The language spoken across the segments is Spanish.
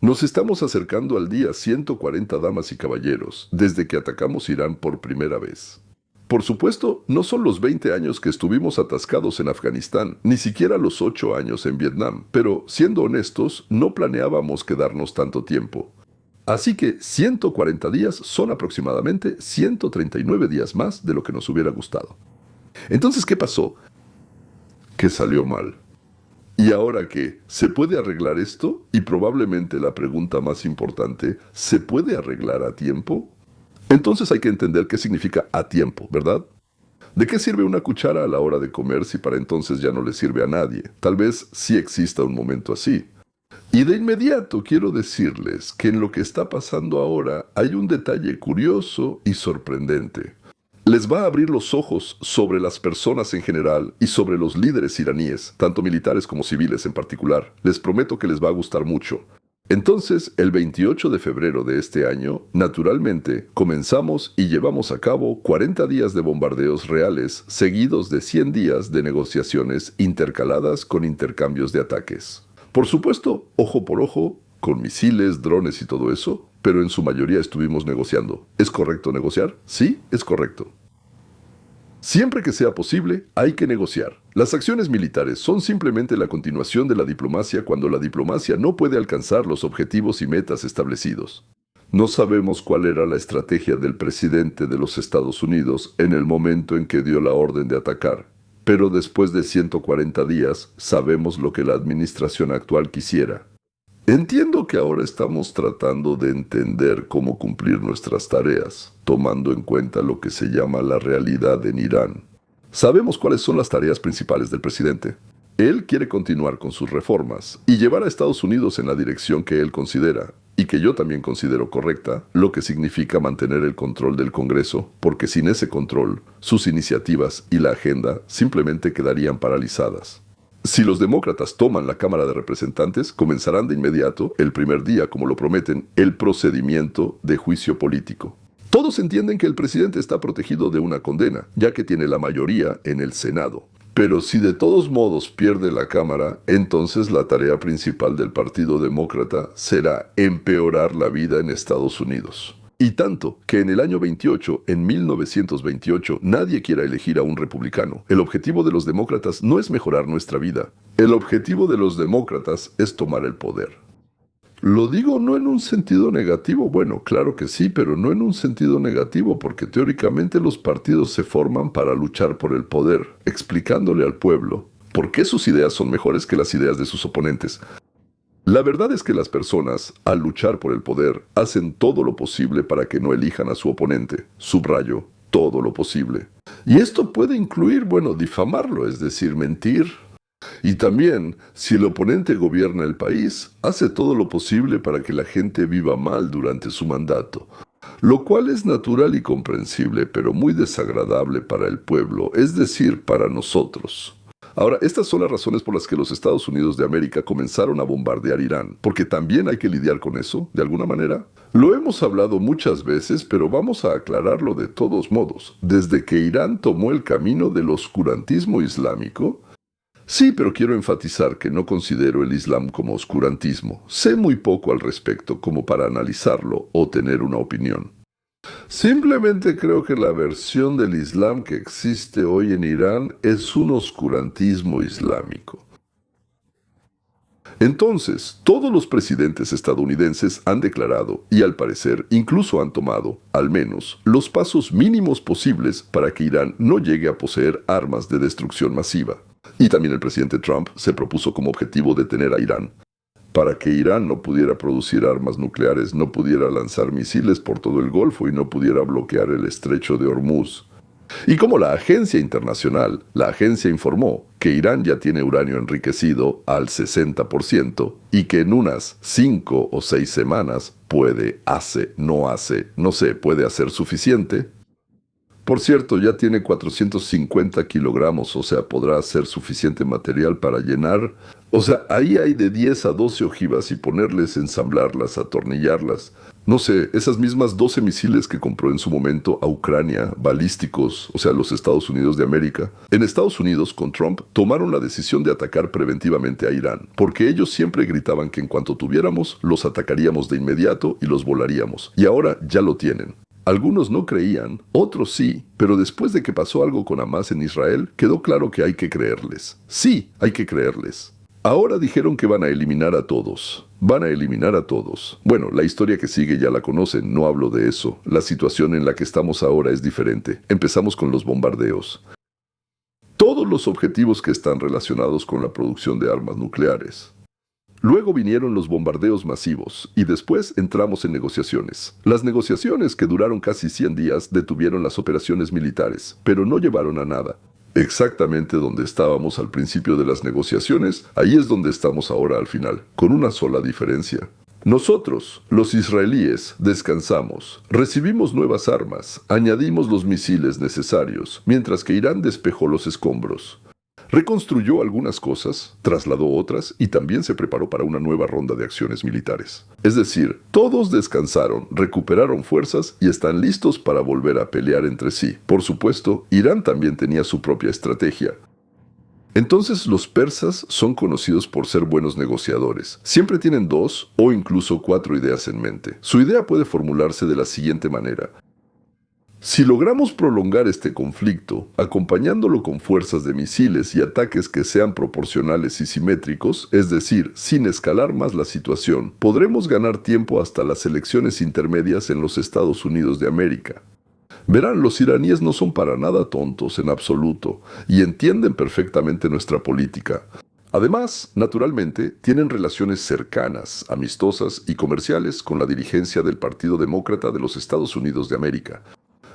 Nos estamos acercando al día 140, damas y caballeros, desde que atacamos Irán por primera vez. Por supuesto, no son los 20 años que estuvimos atascados en Afganistán, ni siquiera los 8 años en Vietnam, pero siendo honestos, no planeábamos quedarnos tanto tiempo. Así que 140 días son aproximadamente 139 días más de lo que nos hubiera gustado. Entonces, ¿qué pasó? Que salió mal. ¿Y ahora qué? ¿Se puede arreglar esto? Y probablemente la pregunta más importante, ¿se puede arreglar a tiempo? Entonces hay que entender qué significa a tiempo, ¿verdad? ¿De qué sirve una cuchara a la hora de comer si para entonces ya no le sirve a nadie? Tal vez sí exista un momento así. Y de inmediato quiero decirles que en lo que está pasando ahora hay un detalle curioso y sorprendente. Les va a abrir los ojos sobre las personas en general y sobre los líderes iraníes, tanto militares como civiles en particular. Les prometo que les va a gustar mucho. Entonces, el 28 de febrero de este año, naturalmente, comenzamos y llevamos a cabo 40 días de bombardeos reales, seguidos de 100 días de negociaciones intercaladas con intercambios de ataques. Por supuesto, ojo por ojo, con misiles, drones y todo eso, pero en su mayoría estuvimos negociando. ¿Es correcto negociar? Sí, es correcto. Siempre que sea posible, hay que negociar. Las acciones militares son simplemente la continuación de la diplomacia cuando la diplomacia no puede alcanzar los objetivos y metas establecidos. No sabemos cuál era la estrategia del presidente de los Estados Unidos en el momento en que dio la orden de atacar, pero después de 140 días sabemos lo que la administración actual quisiera. Entiendo que ahora estamos tratando de entender cómo cumplir nuestras tareas, tomando en cuenta lo que se llama la realidad en Irán. Sabemos cuáles son las tareas principales del presidente. Él quiere continuar con sus reformas y llevar a Estados Unidos en la dirección que él considera, y que yo también considero correcta, lo que significa mantener el control del Congreso, porque sin ese control, sus iniciativas y la agenda simplemente quedarían paralizadas. Si los demócratas toman la Cámara de Representantes, comenzarán de inmediato, el primer día, como lo prometen, el procedimiento de juicio político. Todos entienden que el presidente está protegido de una condena, ya que tiene la mayoría en el Senado. Pero si de todos modos pierde la Cámara, entonces la tarea principal del Partido Demócrata será empeorar la vida en Estados Unidos. Y tanto que en el año 28, en 1928, nadie quiera elegir a un republicano. El objetivo de los demócratas no es mejorar nuestra vida. El objetivo de los demócratas es tomar el poder. Lo digo no en un sentido negativo, bueno, claro que sí, pero no en un sentido negativo, porque teóricamente los partidos se forman para luchar por el poder, explicándole al pueblo por qué sus ideas son mejores que las ideas de sus oponentes. La verdad es que las personas, al luchar por el poder, hacen todo lo posible para que no elijan a su oponente. Subrayo, todo lo posible. Y esto puede incluir, bueno, difamarlo, es decir, mentir. Y también, si el oponente gobierna el país, hace todo lo posible para que la gente viva mal durante su mandato. Lo cual es natural y comprensible, pero muy desagradable para el pueblo, es decir, para nosotros. Ahora, estas son las razones por las que los Estados Unidos de América comenzaron a bombardear Irán, porque también hay que lidiar con eso, de alguna manera. Lo hemos hablado muchas veces, pero vamos a aclararlo de todos modos. Desde que Irán tomó el camino del oscurantismo islámico, sí, pero quiero enfatizar que no considero el Islam como oscurantismo. Sé muy poco al respecto como para analizarlo o tener una opinión. Simplemente creo que la versión del Islam que existe hoy en Irán es un oscurantismo islámico. Entonces, todos los presidentes estadounidenses han declarado, y al parecer incluso han tomado, al menos, los pasos mínimos posibles para que Irán no llegue a poseer armas de destrucción masiva. Y también el presidente Trump se propuso como objetivo detener a Irán, para que Irán no pudiera producir armas nucleares, no pudiera lanzar misiles por todo el Golfo y no pudiera bloquear el estrecho de Hormuz. Y como la agencia internacional, la agencia informó que Irán ya tiene uranio enriquecido al 60% y que en unas 5 o 6 semanas puede hacer suficiente. Por cierto, ya tiene 450 kilogramos, o sea, podrá hacer suficiente material para llenar. O sea, ahí hay de 10 a 12 ojivas y ponerles, ensamblarlas, atornillarlas. No sé, esas mismas 12 misiles que compró en su momento a Ucrania, balísticos, o sea, los Estados Unidos de América. En Estados Unidos, con Trump, tomaron la decisión de atacar preventivamente a Irán, porque ellos siempre gritaban que en cuanto tuviéramos, los atacaríamos de inmediato y los volaríamos. Y ahora ya lo tienen. Algunos no creían, otros sí, pero después de que pasó algo con Hamas en Israel, quedó claro que hay que creerles. Sí, hay que creerles. Ahora dijeron que van a eliminar a todos. Van a eliminar a todos. Bueno, la historia que sigue ya la conocen, no hablo de eso. La situación en la que estamos ahora es diferente. Empezamos con los bombardeos. Todos los objetivos que están relacionados con la producción de armas nucleares. Luego vinieron los bombardeos masivos y después entramos en negociaciones. Las negociaciones, que duraron casi 100 días, detuvieron las operaciones militares, pero no llevaron a nada. Exactamente donde estábamos al principio de las negociaciones, ahí es donde estamos ahora al final, con una sola diferencia. Nosotros, los israelíes, descansamos, recibimos nuevas armas, añadimos los misiles necesarios, mientras que Irán despejó los escombros. Reconstruyó algunas cosas, trasladó otras y también se preparó para una nueva ronda de acciones militares. Es decir, todos descansaron, recuperaron fuerzas y están listos para volver a pelear entre sí. Por supuesto, Irán también tenía su propia estrategia. Entonces los persas son conocidos por ser buenos negociadores. Siempre tienen 2 o incluso 4 ideas en mente. Su idea puede formularse de la siguiente manera. Si logramos prolongar este conflicto, acompañándolo con fuerzas de misiles y ataques que sean proporcionales y simétricos, es decir, sin escalar más la situación, podremos ganar tiempo hasta las elecciones intermedias en los Estados Unidos de América. Verán, los iraníes no son para nada tontos en absoluto y entienden perfectamente nuestra política. Además, naturalmente, tienen relaciones cercanas, amistosas y comerciales con la dirigencia del Partido Demócrata de los Estados Unidos de América.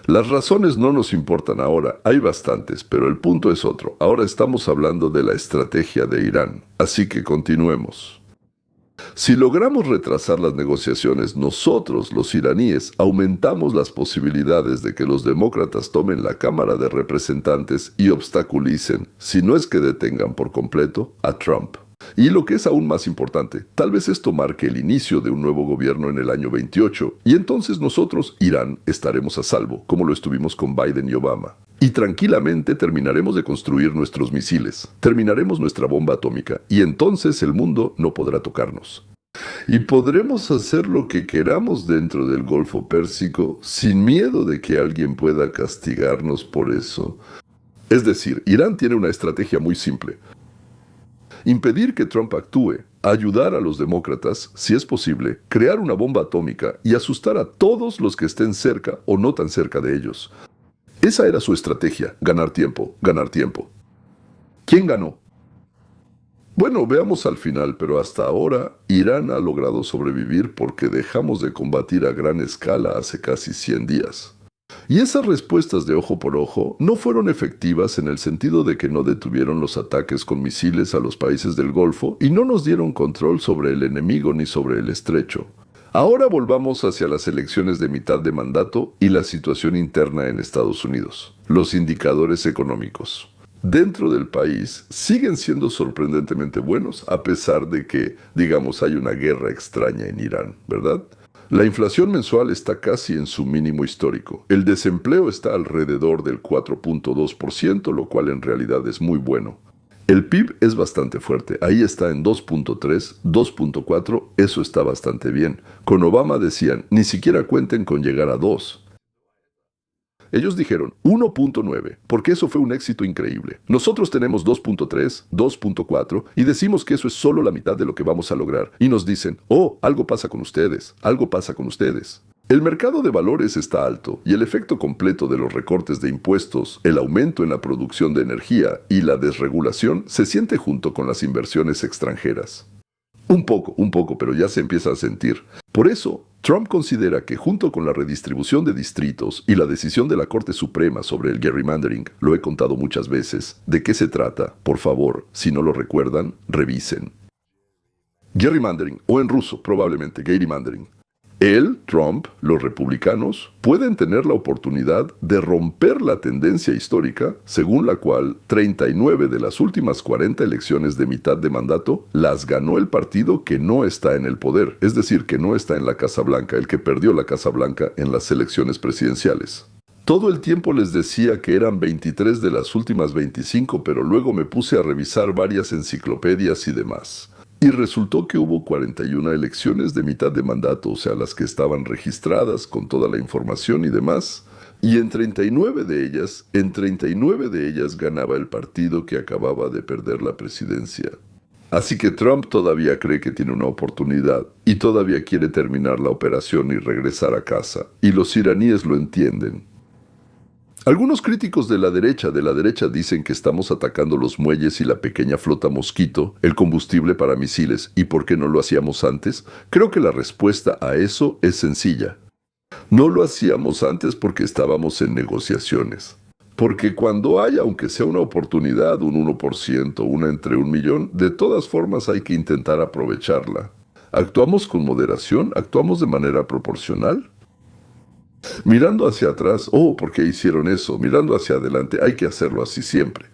Las razones no nos importan ahora, hay bastantes, pero el punto es otro. Ahora estamos hablando de la estrategia de Irán, así que continuemos. Si logramos retrasar las negociaciones, nosotros, los iraníes, aumentamos las posibilidades de que los demócratas tomen la Cámara de Representantes y obstaculicen, si no es que detengan por completo, a Trump. Y lo que es aún más importante, tal vez esto marque el inicio de un nuevo gobierno en el año 28, y entonces nosotros, Irán, estaremos a salvo, como lo estuvimos con Biden y Obama. Y tranquilamente terminaremos de construir nuestros misiles, terminaremos nuestra bomba atómica, y entonces el mundo no podrá tocarnos. Y podremos hacer lo que queramos dentro del Golfo Pérsico sin miedo de que alguien pueda castigarnos por eso. Es decir, Irán tiene una estrategia muy simple. Impedir que Trump actúe, ayudar a los demócratas, si es posible, crear una bomba atómica y asustar a todos los que estén cerca o no tan cerca de ellos. Esa era su estrategia, ganar tiempo, ganar tiempo. ¿Quién ganó? Bueno, veamos al final, pero hasta ahora Irán ha logrado sobrevivir porque dejamos de combatir a gran escala hace casi 100 días. Y esas respuestas de ojo por ojo no fueron efectivas en el sentido de que no detuvieron los ataques con misiles a los países del Golfo y no nos dieron control sobre el enemigo ni sobre el estrecho. Ahora volvamos hacia las elecciones de mitad de mandato y la situación interna en Estados Unidos. Los indicadores económicos dentro del país siguen siendo sorprendentemente buenos a pesar de que, digamos, hay una guerra extraña en Irán, ¿verdad? La inflación mensual está casi en su mínimo histórico. El desempleo está alrededor del 4.2%, lo cual en realidad es muy bueno. El PIB es bastante fuerte. Ahí está en 2.3, 2.4, eso está bastante bien. Con Obama decían, ni siquiera cuenten con llegar a 2. Ellos dijeron 1.9, porque eso fue un éxito increíble. Nosotros tenemos 2.3, 2.4 y decimos que eso es solo la mitad de lo que vamos a lograr. Y nos dicen, oh, algo pasa con ustedes, algo pasa con ustedes. El mercado de valores está alto y el efecto completo de los recortes de impuestos, el aumento en la producción de energía y la desregulación se siente junto con las inversiones extranjeras. Un poco, pero ya se empieza a sentir. Por eso, Trump considera que junto con la redistribución de distritos y la decisión de la Corte Suprema sobre el gerrymandering, lo he contado muchas veces, ¿de qué se trata? Por favor, si no lo recuerdan, revisen. Gerrymandering, o en ruso probablemente, gerrymandering. Él, Trump, los republicanos, pueden tener la oportunidad de romper la tendencia histórica según la cual 39 de las últimas 40 elecciones de mitad de mandato las ganó el partido que no está en el poder, es decir, que no está en la Casa Blanca, el que perdió la Casa Blanca en las elecciones presidenciales. Todo el tiempo les decía que eran 23 de las últimas 25, pero luego me puse a revisar varias enciclopedias y demás. Y resultó que hubo 41 elecciones de mitad de mandato, o sea, las que estaban registradas con toda la información y demás. Y en 39 de ellas ganaba el partido que acababa de perder la presidencia. Así que Trump todavía cree que tiene una oportunidad y todavía quiere terminar la operación y regresar a casa. Y los iraníes lo entienden. Algunos críticos de la derecha dicen que estamos atacando los muelles y la pequeña flota Mosquito, el combustible para misiles, ¿y por qué no lo hacíamos antes? Creo que la respuesta a eso es sencilla. No lo hacíamos antes porque estábamos en negociaciones. Porque cuando hay, aunque sea una oportunidad, un 1%, una entre 1.000.000, de todas formas hay que intentar aprovecharla. ¿Actuamos con moderación? ¿Actuamos de manera proporcional? Mirando hacia atrás, ¿por qué hicieron eso? Mirando hacia adelante, hay que hacerlo así siempre.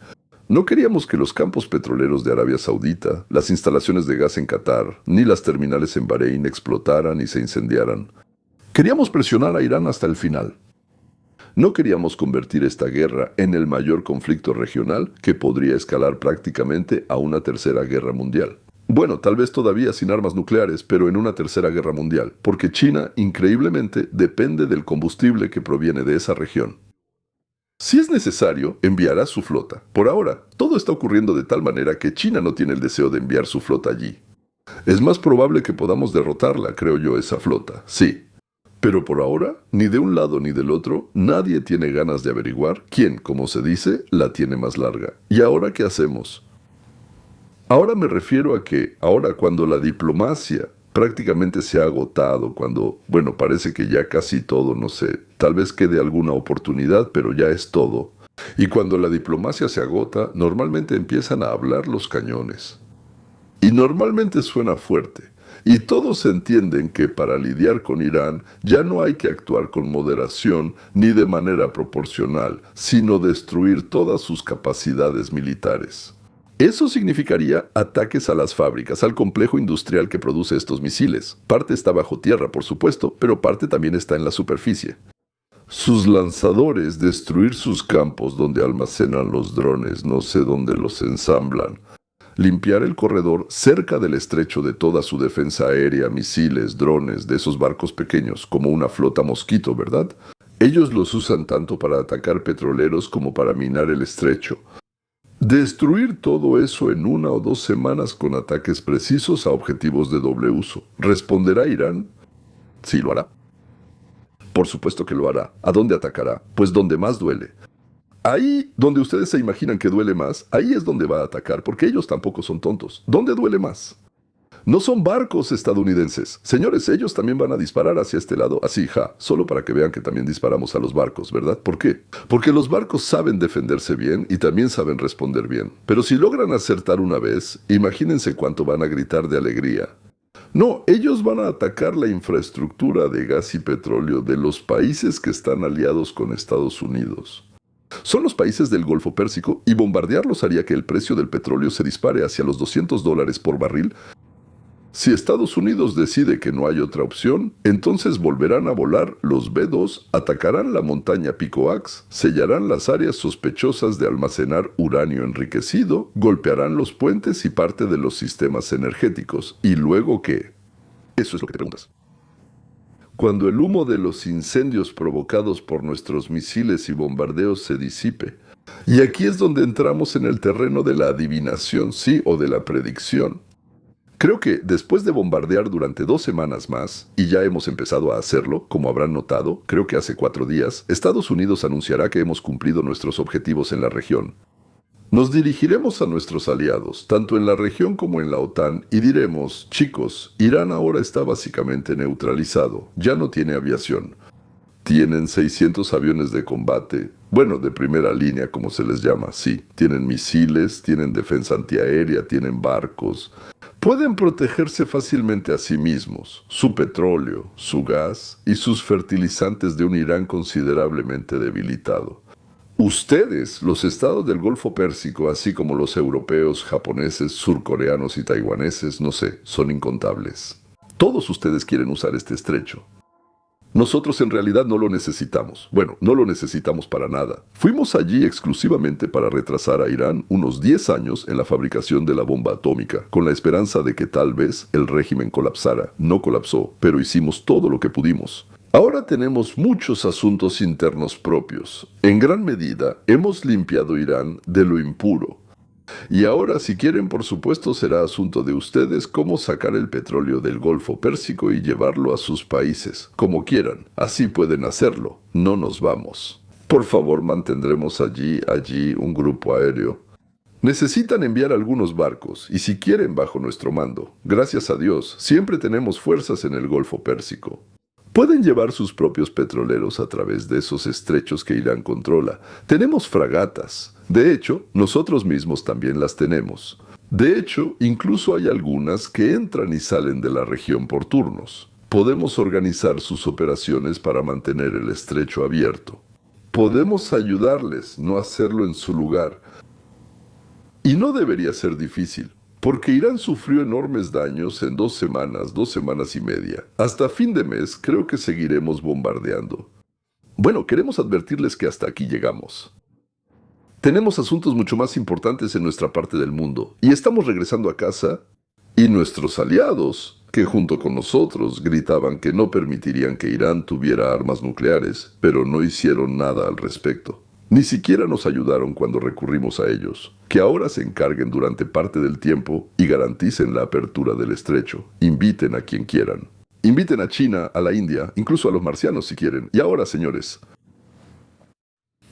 No queríamos que los campos petroleros de Arabia Saudita, las instalaciones de gas en Qatar, ni las terminales en Bahrein explotaran y se incendiaran. Queríamos presionar a Irán hasta el final. No queríamos convertir esta guerra en el mayor conflicto regional que podría escalar prácticamente a una tercera guerra mundial. Bueno, tal vez todavía sin armas nucleares, pero en una tercera guerra mundial, porque China, increíblemente, depende del combustible que proviene de esa región. Si es necesario, enviará su flota. Por ahora, todo está ocurriendo de tal manera que China no tiene el deseo de enviar su flota allí. Es más probable que podamos derrotarla, creo yo, esa flota, sí. Pero por ahora, ni de un lado ni del otro, nadie tiene ganas de averiguar quién, como se dice, la tiene más larga. ¿Y ahora qué hacemos? Ahora me refiero a que, ahora cuando la diplomacia prácticamente se ha agotado, cuando, parece que ya casi todo, no sé, tal vez quede alguna oportunidad, pero ya es todo. Y cuando la diplomacia se agota, normalmente empiezan a hablar los cañones. Y normalmente suena fuerte. Y todos entienden que para lidiar con Irán ya no hay que actuar con moderación ni de manera proporcional, sino destruir todas sus capacidades militares. Eso significaría ataques a las fábricas, al complejo industrial que produce estos misiles. Parte está bajo tierra, por supuesto, pero parte también está en la superficie. Sus lanzadores, destruir sus campos donde almacenan los drones, no sé dónde los ensamblan. Limpiar el corredor cerca del estrecho de toda su defensa aérea, misiles, drones, de esos barcos pequeños, como una flota Mosquito, ¿verdad? Ellos los usan tanto para atacar petroleros como para minar el estrecho. Destruir todo eso en 1 o 2 semanas con ataques precisos a objetivos de doble uso. ¿Responderá Irán? Sí, lo hará. Por supuesto que lo hará. ¿A dónde atacará? Pues donde más duele. Ahí donde ustedes se imaginan que duele más, ahí es donde va a atacar, porque ellos tampoco son tontos. ¿Dónde duele más? No son barcos estadounidenses. Señores, ellos también van a disparar hacia este lado, así, solo para que vean que también disparamos a los barcos, ¿verdad? ¿Por qué? Porque los barcos saben defenderse bien y también saben responder bien. Pero si logran acertar una vez, imagínense cuánto van a gritar de alegría. No, ellos van a atacar la infraestructura de gas y petróleo de los países que están aliados con Estados Unidos. Son los países del Golfo Pérsico y bombardearlos haría que el precio del petróleo se dispare hacia los $200 por barril. Si Estados Unidos decide que no hay otra opción, entonces volverán a volar los B-2, atacarán la montaña Pico Ax, sellarán las áreas sospechosas de almacenar uranio enriquecido, golpearán los puentes y parte de los sistemas energéticos. ¿Y luego qué? Eso es lo que te preguntas. Cuando el humo de los incendios provocados por nuestros misiles y bombardeos se disipe. Y aquí es donde entramos en el terreno de la adivinación, sí, o de la predicción. Creo que después de bombardear durante 2 semanas más, y ya hemos empezado a hacerlo, como habrán notado, creo que hace 4 días, Estados Unidos anunciará que hemos cumplido nuestros objetivos en la región. Nos dirigiremos a nuestros aliados, tanto en la región como en la OTAN, y diremos, chicos, Irán ahora está básicamente neutralizado, ya no tiene aviación. Tienen 600 aviones de combate, bueno, de primera línea como se les llama, sí. Tienen misiles, tienen defensa antiaérea, tienen barcos. Pueden protegerse fácilmente a sí mismos, su petróleo, su gas y sus fertilizantes de un Irán considerablemente debilitado. Ustedes, los estados del Golfo Pérsico, así como los europeos, japoneses, surcoreanos y taiwaneses, no sé, son incontables. Todos ustedes quieren usar este estrecho. Nosotros en realidad no lo necesitamos. Bueno, no lo necesitamos para nada. Fuimos allí exclusivamente para retrasar a Irán unos 10 años en la fabricación de la bomba atómica, con la esperanza de que tal vez el régimen colapsara. No colapsó, pero hicimos todo lo que pudimos. Ahora tenemos muchos asuntos internos propios. En gran medida, hemos limpiado Irán de lo impuro. Y ahora, si quieren, por supuesto, será asunto de ustedes cómo sacar el petróleo del Golfo Pérsico y llevarlo a sus países, como quieran. Así pueden hacerlo. No nos vamos. Por favor, mantendremos allí un grupo aéreo. Necesitan enviar algunos barcos, y si quieren, bajo nuestro mando. Gracias a Dios, siempre tenemos fuerzas en el Golfo Pérsico. Pueden llevar sus propios petroleros a través de esos estrechos que Irán controla. Tenemos fragatas. De hecho, nosotros mismos también las tenemos. De hecho, incluso hay algunas que entran y salen de la región por turnos. Podemos organizar sus operaciones para mantener el estrecho abierto. Podemos ayudarles, no hacerlo en su lugar. Y no debería ser difícil. Porque Irán sufrió enormes daños en 2 semanas y media. Hasta fin de mes creo que seguiremos bombardeando. Bueno, queremos advertirles que hasta aquí llegamos. Tenemos asuntos mucho más importantes en nuestra parte del mundo, y estamos regresando a casa, y nuestros aliados, que junto con nosotros gritaban que no permitirían que Irán tuviera armas nucleares, pero no hicieron nada al respecto. Ni siquiera nos ayudaron cuando recurrimos a ellos. Que ahora se encarguen durante parte del tiempo y garanticen la apertura del estrecho. Inviten a quien quieran. Inviten a China, a la India, incluso a los marcianos si quieren. Y ahora, señores.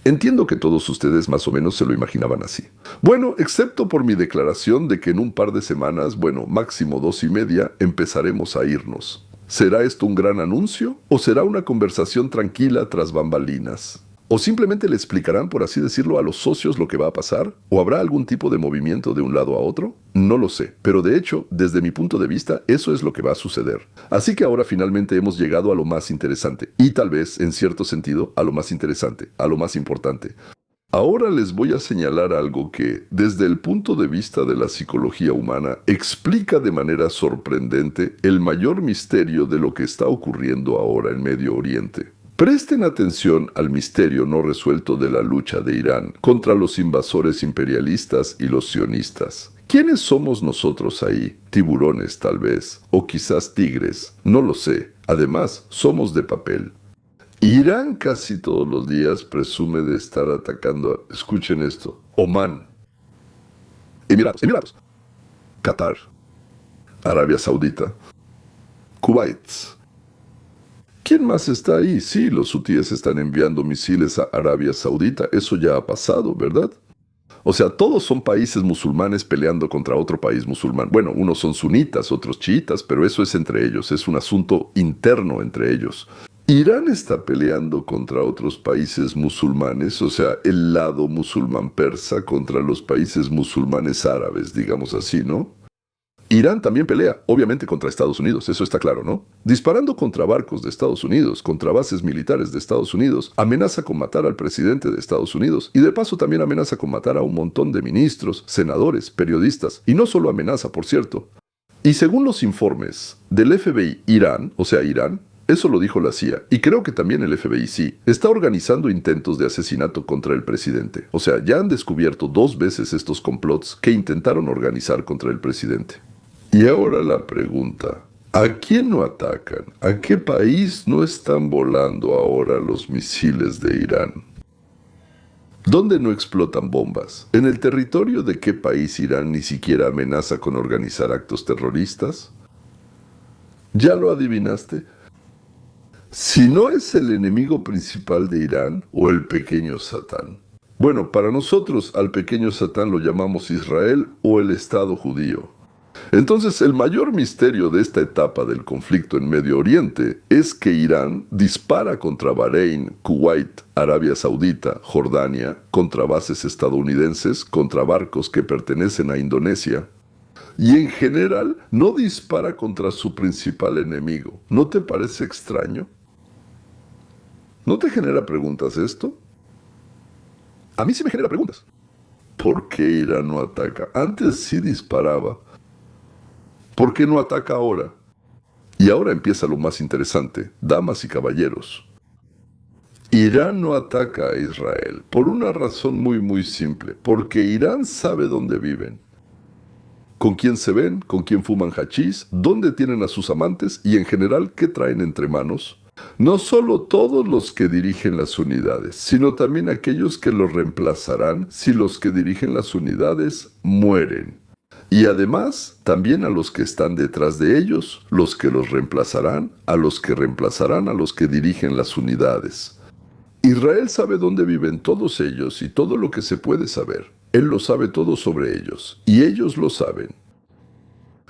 Entiendo que todos ustedes más o menos se lo imaginaban así. Bueno, excepto por mi declaración de que en un par de semanas, bueno, máximo 2 y media, empezaremos a irnos. ¿Será esto un gran anuncio? ¿O será una conversación tranquila tras bambalinas? ¿O simplemente le explicarán, por así decirlo, a los socios lo que va a pasar? ¿O habrá algún tipo de movimiento de un lado a otro? No lo sé, pero de hecho, desde mi punto de vista, eso es lo que va a suceder. Así que ahora finalmente hemos llegado a lo más interesante, y tal vez, en cierto sentido, a lo más interesante, a lo más importante. Ahora les voy a señalar algo que, desde el punto de vista de la psicología humana, explica de manera sorprendente el mayor misterio de lo que está ocurriendo ahora en Medio Oriente. Presten atención al misterio no resuelto de la lucha de Irán contra los invasores imperialistas y los sionistas. ¿Quiénes somos nosotros ahí? Tiburones, tal vez, o quizás tigres, no lo sé. Además, somos de papel. Irán casi todos los días presume de estar atacando, escuchen esto, Omán, Emiratos, Qatar, Arabia Saudita, Kuwait. ¿Quién más está ahí? Sí, los hutíes están enviando misiles a Arabia Saudita. Eso ya ha pasado, ¿verdad? O sea, todos son países musulmanes peleando contra otro país musulmán. Bueno, unos son sunitas, otros chiitas, pero eso es entre ellos. Es un asunto interno entre ellos. Irán está peleando contra otros países musulmanes, o sea, el lado musulmán persa contra los países musulmanes árabes, digamos así, ¿no? Irán también pelea, obviamente, contra Estados Unidos, eso está claro, ¿no? Disparando contra barcos de Estados Unidos, contra bases militares de Estados Unidos, amenaza con matar al presidente de Estados Unidos y de paso también amenaza con matar a un montón de ministros, senadores, periodistas, y no solo amenaza, por cierto. Y según los informes del FBI, Irán, o sea, Irán, eso lo dijo la CIA, y creo que también el FBI sí, está organizando intentos de asesinato contra el presidente. O sea, ya han descubierto 2 veces estos complots que intentaron organizar contra el presidente. Y ahora la pregunta, ¿a quién no atacan? ¿A qué país no están volando ahora los misiles de Irán? ¿Dónde no explotan bombas? ¿En el territorio de qué país Irán ni siquiera amenaza con organizar actos terroristas? ¿Ya lo adivinaste? Si no es el enemigo principal de Irán o el pequeño Satán. Bueno, para nosotros al pequeño Satán lo llamamos Israel o el Estado judío. Entonces, el mayor misterio de esta etapa del conflicto en Medio Oriente es que Irán dispara contra Bahrein, Kuwait, Arabia Saudita, Jordania, contra bases estadounidenses, contra barcos que pertenecen a Indonesia, y en general no dispara contra su principal enemigo. ¿No te parece extraño? ¿No te genera preguntas esto? A mí sí me genera preguntas. ¿Por qué Irán no ataca? Antes sí disparaba. ¿Por qué no ataca ahora? Y ahora empieza lo más interesante, damas y caballeros. Irán no ataca a Israel por una razón muy simple, porque Irán sabe dónde viven, con quién se ven, con quién fuman hachís, dónde tienen a sus amantes y en general qué traen entre manos. No solo todos los que dirigen las unidades, sino también aquellos que los reemplazarán si los que dirigen las unidades mueren. Y además, también a los que están detrás de ellos, los que los reemplazarán, a los que reemplazarán a los que dirigen las unidades. Israel sabe dónde viven todos ellos y todo lo que se puede saber. Él lo sabe todo sobre ellos, y ellos lo saben.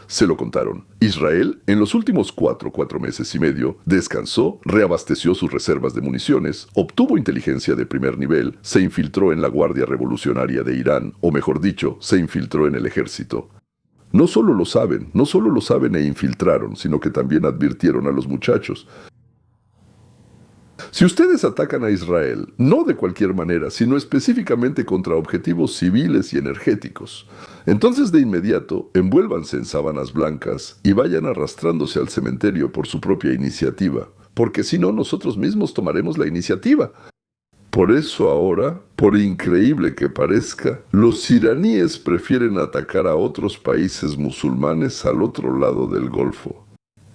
Se lo contaron. Israel, en los últimos cuatro meses y medio, descansó, reabasteció sus reservas de municiones, obtuvo inteligencia de primer nivel, se infiltró en la Guardia Revolucionaria de Irán, o mejor dicho, se infiltró en el ejército. No solo lo saben e infiltraron, sino que también advirtieron a los muchachos. Si ustedes atacan a Israel, no de cualquier manera, sino específicamente contra objetivos civiles y energéticos, entonces de inmediato envuélvanse en sábanas blancas y vayan arrastrándose al cementerio por su propia iniciativa, porque si no, nosotros mismos tomaremos la iniciativa. Por eso ahora, por increíble que parezca, los iraníes prefieren atacar a otros países musulmanes al otro lado del Golfo.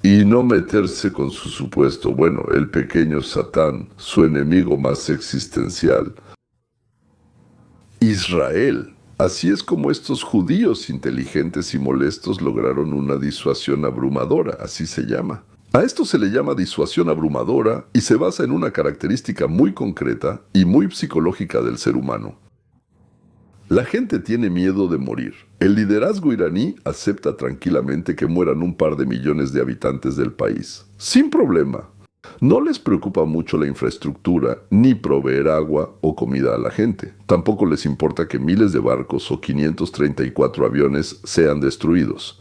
Y no meterse con su supuesto, el pequeño Satán, su enemigo más existencial, Israel. Así es como estos judíos inteligentes y molestos lograron una disuasión abrumadora, así se llama. A esto se le llama disuasión abrumadora y se basa en una característica muy concreta y muy psicológica del ser humano. La gente tiene miedo de morir. El liderazgo iraní acepta tranquilamente que mueran un par de millones de habitantes del país, sin problema. No les preocupa mucho la infraestructura, ni proveer agua o comida a la gente. Tampoco les importa que miles de barcos o 534 aviones sean destruidos.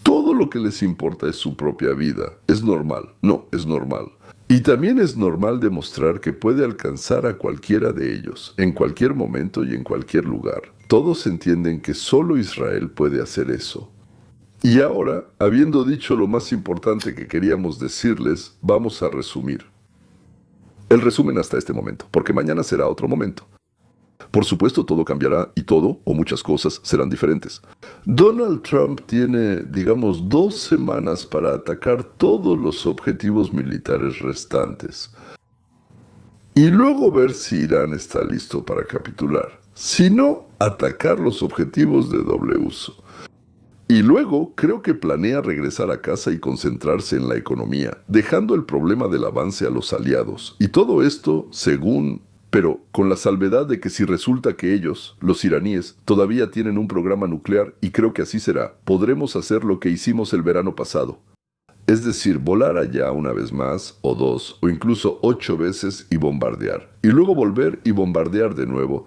Todo lo que les importa es su propia vida. Es normal. No, es normal. Y también es normal demostrar que puede alcanzar a cualquiera de ellos, en cualquier momento y en cualquier lugar. Todos entienden que solo Israel puede hacer eso. Y ahora, habiendo dicho lo más importante que queríamos decirles, vamos a resumir. El resumen hasta este momento, porque mañana será otro momento. Por supuesto, todo cambiará y todo, o muchas cosas, serán diferentes. Donald Trump tiene, 2 semanas para atacar todos los objetivos militares restantes. Y luego ver si Irán está listo para capitular. Si no, atacar los objetivos de doble uso. Y luego creo que planea regresar a casa y concentrarse en la economía, dejando el problema del avance a los aliados. Y todo esto, pero con la salvedad de que si resulta que ellos, los iraníes, todavía tienen un programa nuclear, y creo que así será, podremos hacer lo que hicimos el verano pasado. Es decir, volar allá una vez más, o 2, o incluso 8 veces y bombardear. Y luego volver y bombardear de nuevo.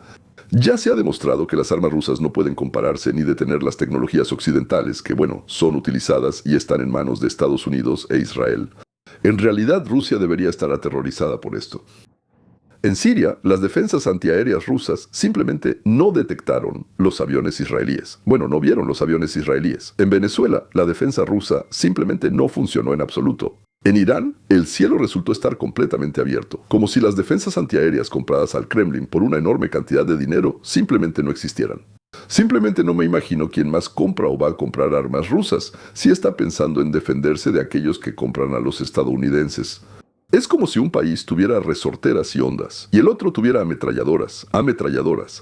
Ya se ha demostrado que las armas rusas no pueden compararse ni detener las tecnologías occidentales que, son utilizadas y están en manos de Estados Unidos e Israel. En realidad, Rusia debería estar aterrorizada por esto. En Siria, las defensas antiaéreas rusas simplemente no detectaron los aviones israelíes. No vieron los aviones israelíes. En Venezuela, la defensa rusa simplemente no funcionó en absoluto. En Irán, el cielo resultó estar completamente abierto, como si las defensas antiaéreas compradas al Kremlin por una enorme cantidad de dinero simplemente no existieran. Simplemente no me imagino quién más compra o va a comprar armas rusas si está pensando en defenderse de aquellos que compran a los estadounidenses. Es como si un país tuviera resorteras y ondas, y el otro tuviera ametralladoras,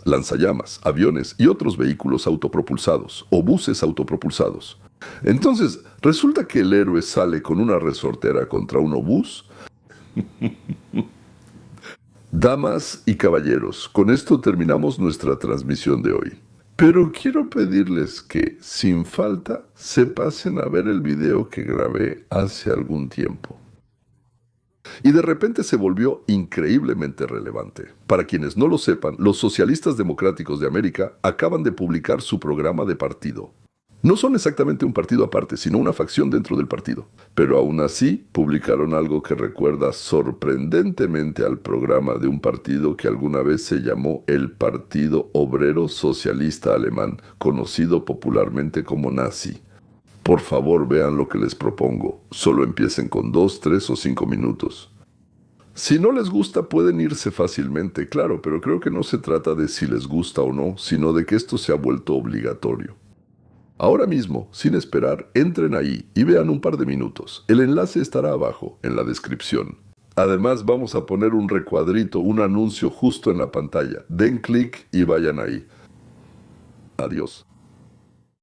lanzallamas, aviones y otros vehículos autopropulsados, o buses autopropulsados. Entonces, ¿resulta que el héroe sale con una resortera contra un obús? Damas y caballeros, con esto terminamos nuestra transmisión de hoy. Pero quiero pedirles que, sin falta, se pasen a ver el video que grabé hace algún tiempo. Y de repente se volvió increíblemente relevante. Para quienes no lo sepan, los socialistas democráticos de América acaban de publicar su programa de partido. No son exactamente un partido aparte, sino una facción dentro del partido. Pero aún así, publicaron algo que recuerda sorprendentemente al programa de un partido que alguna vez se llamó el Partido Obrero Socialista Alemán, conocido popularmente como nazi. Por favor, vean lo que les propongo. Solo empiecen con 2, 3 o 5 minutos. Si no les gusta, pueden irse fácilmente, claro, pero creo que no se trata de si les gusta o no, sino de que esto se ha vuelto obligatorio. Ahora mismo, sin esperar, entren ahí y vean un par de minutos. El enlace estará abajo, en la descripción. Además, vamos a poner un recuadrito, un anuncio justo en la pantalla. Den clic y vayan ahí. Adiós.